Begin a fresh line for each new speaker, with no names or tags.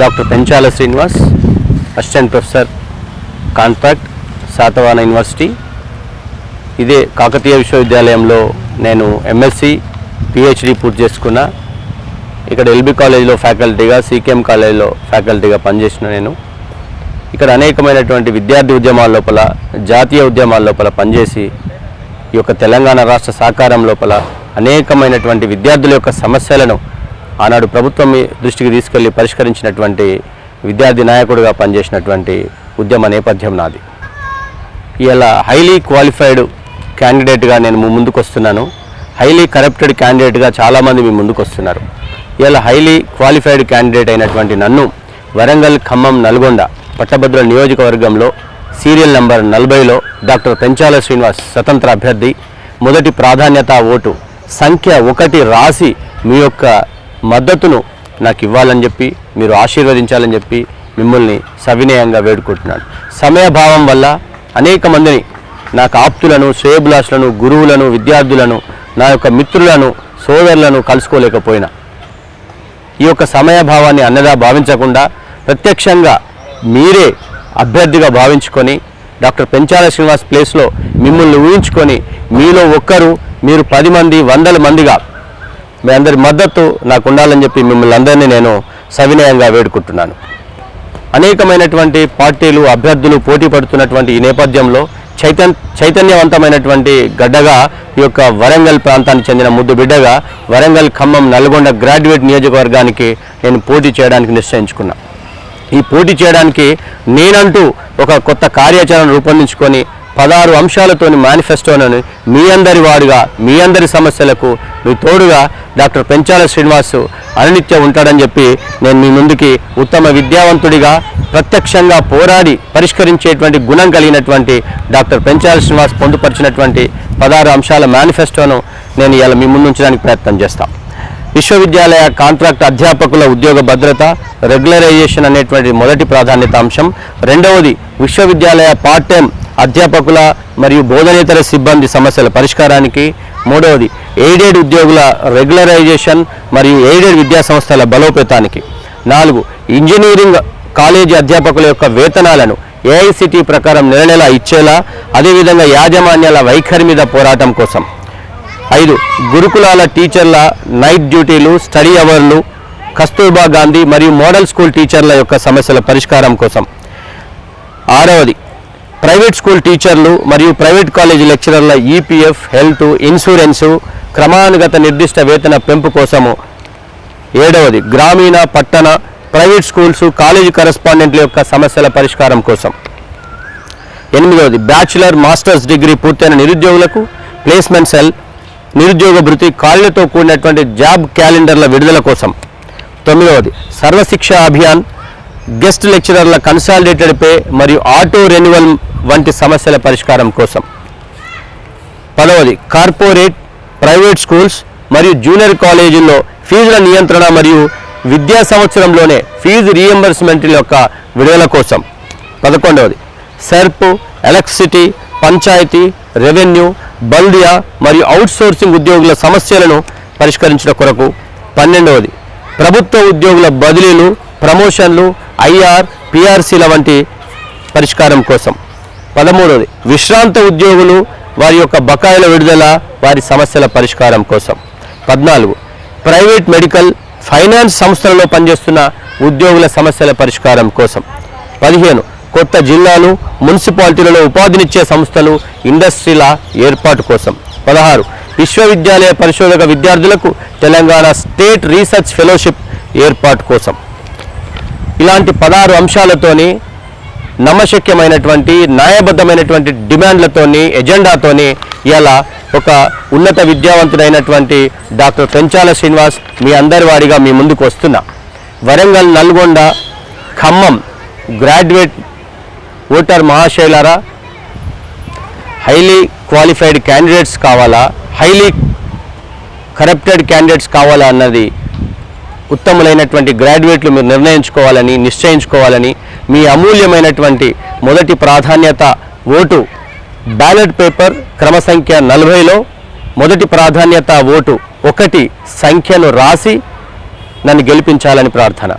Doctor Penchala Srinivas, assistant professor contract, Satavahana university. ఇదే కాకతీయ విశ్వవిద్యాలయంలో నేను ఎంఎస్సి పిహెచ్డి పూర్తి చేసుకున్నా. ఇక్కడ ఎల్బీ కాలేజీలో ఫ్యాకల్టీగా, సికేఎం కాలేజీలో ఫ్యాకల్టీగా పనిచేసిన నేను ఇక్కడ అనేకమైనటువంటి విద్యార్థి ఉద్యమాల లోపల, జాతీయ ఉద్యమాల లోపల పనిచేసి ఈ యొక్క తెలంగాణ రాష్ట్ర సాకారం లోపల అనేకమైనటువంటి విద్యార్థుల యొక్క సమస్యలను ఆనాడు ప్రభుత్వం దృష్టికి తీసుకెళ్లి పరిష్కరించినటువంటి విద్యార్థి నాయకుడిగా పనిచేసినటువంటి ఉద్యమ నేపథ్యం నాది. ఇలా హైలీ క్వాలిఫైడ్ క్యాండిడేట్గా నేను ముందుకు వస్తున్నాను. హైలీ కరప్టెడ్ క్యాండిడేట్గా చాలామంది మీ ముందుకు వస్తున్నారు. ఇలా హైలీ క్వాలిఫైడ్ క్యాండిడేట్ అయినటువంటి నన్ను వరంగల్, ఖమ్మం, నల్గొండ పట్టభద్రుల నియోజకవర్గంలో serial number 40లో doctor Penchala Srinivas స్వతంత్ర అభ్యర్థి, మొదటి ప్రాధాన్యత ఓటు సంఖ్య 1 రాసి మీ యొక్క మద్దతును నాకు ఇవ్వాలని చెప్పి, మీరు ఆశీర్వదించాలని చెప్పి మిమ్మల్ని సవినయంగా వేడుకుంటున్నాను. సమయభావం వల్ల అనేక మందిని, నాకు ఆప్తులను, శ్రేయభిలాషులను, గురువులను, విద్యార్థులను, నా యొక్క మిత్రులను, సోదరులను కలుసుకోలేకపోయినా ఈ యొక్క సమయభావాన్ని అన్నదా భావించకుండా ప్రత్యక్షంగా మీరే అభ్యర్థిగా భావించుకొని డాక్టర్ పెంచాల శ్రీనివాస్ ప్లేస్లో మిమ్మల్ని ఊహించుకొని మీలో ఒక్కరు, మీరు 10 మంది, 100 మందిగా మీ అందరి మద్దతు నాకు ఉండాలని చెప్పి మిమ్మల్ని అందరినీ నేను సవినయంగా వేడుకుంటున్నాను. అనేకమైనటువంటి పార్టీలు, అభ్యర్థులు పోటీ పడుతున్నటువంటి ఈ నేపథ్యంలో చైతన్యవంతమైనటువంటి గడ్డగా ఈ యొక్క వరంగల్ ప్రాంతానికి చెందిన ముద్దు బిడ్డగా వరంగల్, ఖమ్మం, నల్గొండ గ్రాడ్యుయేట్ నియోజకవర్గానికి నేను పోటీ చేయడానికి నిశ్చయించుకున్నా. ఈ పోటీ చేయడానికి నేనంటూ ఒక కొత్త కార్యాచరణ రూపొందించుకొని 16 అంశాలతోని మేనిఫెస్టోను మీ అందరి వాడుగా, మీ అందరి సమస్యలకు మీ తోడుగా డాక్టర్ పెంచాల శ్రీనివాస్ అనునిత్యం ఉంటాడని చెప్పి నేను మీ ముందుకి ఉత్తమ విద్యావంతుడిగా, ప్రత్యక్షంగా పోరాడి పరిష్కరించేటువంటి గుణం కలిగినటువంటి డాక్టర్ పెంచాల శ్రీనివాస్ పొందుపరిచినటువంటి 16 అంశాల మేనిఫెస్టోను నేను ఇలా మీ ముందు ఉంచడానికి ప్రయత్నం చేస్తాను. విశ్వవిద్యాలయ కాంట్రాక్ట్ అధ్యాపకుల ఉద్యోగ భద్రత, రెగ్యులరైజేషన్ అనేటువంటి మొదటి ప్రాధాన్యత అంశం. రెండవది విశ్వవిద్యాలయ పార్ట్ టైం అధ్యాపకుల మరియు బోధనేతర సిబ్బంది సమస్యల పరిష్కారానికి. మూడవది ఎయిడెడ్ ఉద్యోగుల రెగ్యులరైజేషన్ మరియు ఎయిడెడ్ విద్యా సంస్థల బలోపేతానికి. 4 ఇంజనీరింగ్ కాలేజీ అధ్యాపకుల యొక్క వేతనాలను ఏఐసిటి ప్రకారం నెల ఇచ్చేలా, అదేవిధంగా యాజమాన్యాల వైఖరి మీద పోరాటం కోసం. 5 గురుకులాల టీచర్ల నైట్ డ్యూటీలు, స్టడీ అవర్లు, కస్తూర్బా గాంధీ మరియు మోడల్ స్కూల్ టీచర్ల యొక్క సమస్యల పరిష్కారం కోసం. 6వది ప్రైవేట్ స్కూల్ టీచర్లు మరియు ప్రైవేట్ కాలేజీ లెక్చరర్ల ఈపీఎఫ్, హెల్త్ ఇన్సూరెన్సు క్రమానుగత నిర్దిష్ట వేతన పెంపు కోసము. 7వది గ్రామీణ, పట్టణ, ప్రైవేట్ స్కూల్స్, కాలేజీ కరెస్పాండెంట్ల యొక్క సమస్యల పరిష్కారం కోసం. 8వది బ్యాచిలర్, మాస్టర్స్ డిగ్రీ పూర్తయిన నిరుద్యోగులకు ప్లేస్మెంట్ సెల్, నిరుద్యోగ భృతి, ఖాళీలతో కూడినటువంటి జాబ్ క్యాలెండర్ల విడుదల కోసం. 9వది సర్వశిక్ష అభియాన్, గెస్ట్ లెక్చరర్ల కన్సాలిడేటెడ్ పే మరియు ఆటో రెన్యువల్ వంటి సమస్యల పరిష్కారం కోసం. 10వది కార్పొరేట్, ప్రైవేట్ స్కూల్స్ మరియు జూనియర్ కాలేజీల్లో ఫీజుల నియంత్రణ మరియు విద్యా సంవత్సరంలోనే ఫీజు రీఎంబర్స్మెంట్ యొక్క విడుదల కోసం. 11వది సెర్ప్, ఎలక్ట్రిసిటీ, పంచాయతీ, రెవెన్యూ, బల్దియా మరియు అవుట్సోర్సింగ్ ఉద్యోగుల సమస్యలను పరిష్కరించడం కొరకు. 12వది ప్రభుత్వ ఉద్యోగుల బదిలీలు, ప్రమోషన్లు, ఐఆర్, పిఆర్సీల వంటి పరిష్కారం కోసం. 13వది విశ్రాంత ఉద్యోగులు, వారి యొక్క బకాయిల విడుదల, వారి సమస్యల పరిష్కారం కోసం. 14 ప్రైవేట్ మెడికల్, ఫైనాన్స్ సంస్థలలో పనిచేస్తున్న ఉద్యోగుల సమస్యల పరిష్కారం కోసం. 15 కొత్త జిల్లాలు, మున్సిపాలిటీలలో ఉపాధినిచ్చే సంస్థలు, ఇండస్ట్రీల ఏర్పాటు కోసం. 16 విశ్వవిద్యాలయ పరిశోధక విద్యార్థులకు తెలంగాణ స్టేట్ రీసెర్చ్ ఫెలోషిప్ ఏర్పాటు కోసం. ఇలాంటి 16 అంశాలతోని, నమ్మశక్యమైనటువంటి న్యాయబద్ధమైనటువంటి డిమాండ్లతోని, ఎజెండాతోని ఇలా ఒక ఉన్నత విద్యావంతుడైనటువంటి డాక్టర్ పెంచాల శ్రీనివాస్ మీ అందరి వాడిగా మీ ముందుకు వస్తున్నా. వరంగల్, నల్గొండ, ఖమ్మం గ్రాడ్యుయేట్ ఓటర్ మహాశైలారా, హైలీ క్వాలిఫైడ్ క్యాండిడేట్స్ కావాలా, హైలీ కరప్టెడ్ క్యాండిడేట్స్ కావాలా అన్నది ఉత్తములైనటువంటి గ్రాడ్యుయేట్లు మీరు నిర్ణయించుకోవాలని, నిశ్చయించుకోవాలని, మీ అమూల్యమైనటువంటి మొదటి ప్రాధాన్యత ఓటు బ్యాలెట్ పేపర్ క్రమ సంఖ్య 40లో మొదటి ప్రాధాన్యత ఓటు 1 సంఖ్యను రాసి నన్ను గెలిపించాలని ప్రార్థన.